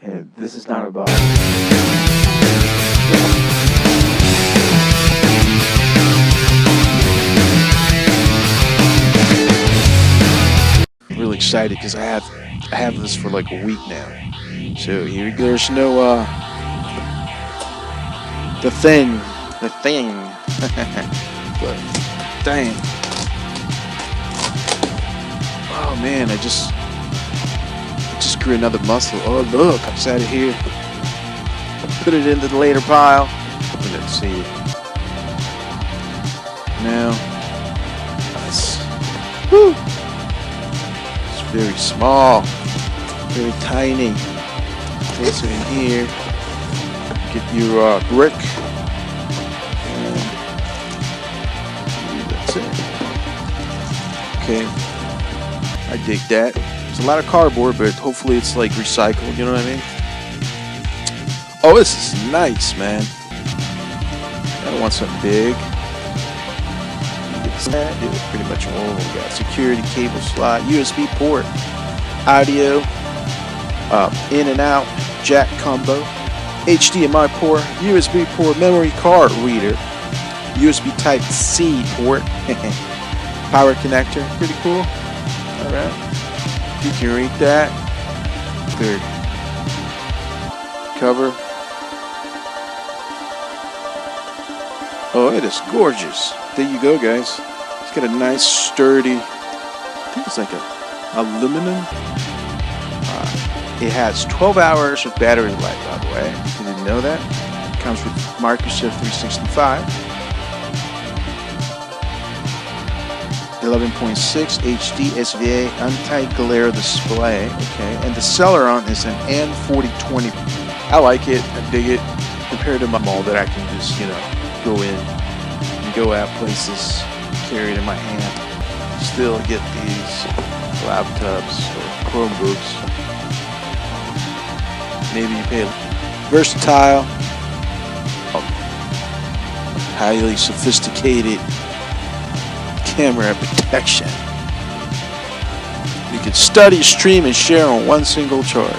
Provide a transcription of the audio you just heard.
And this is not about really excited because I have this for like a week now. So here there's no the thing. But dang. Oh man, I just grew another muscle. Oh look, I just added here. Put it into the later pile. Let's see. Now nice. Woo! It's very small. Very tiny. Place it in here. Get your brick. And that's it. Okay. I dig that. It's a lot of cardboard, but hopefully it's like recycled, you know what I mean? Oh, this is nice, man. I don't want something big. It's that, dude, pretty much all we got. Security cable slot, USB port, audio, in and out, jack combo, HDMI port, USB port, memory card reader, USB Type-C port, power connector, pretty cool. Alright, you can read that. Third cover. Oh, it is gorgeous. There you go, guys. It's got a nice sturdy, I think it's like a aluminum. It has 12 hours of battery life, by the way. You didn't know that? It comes with Microsoft 365. 11.6 HD SVA anti-glare display. Okay, and the Celeron is an N4020. I like it. I dig it. Compared to my mall that I can just, go in and go out places, carry it in my hand. Still get these laptops or Chromebooks. Maybe you pay versatile, highly sophisticated camera protection. You can study, stream, and share on one single charge.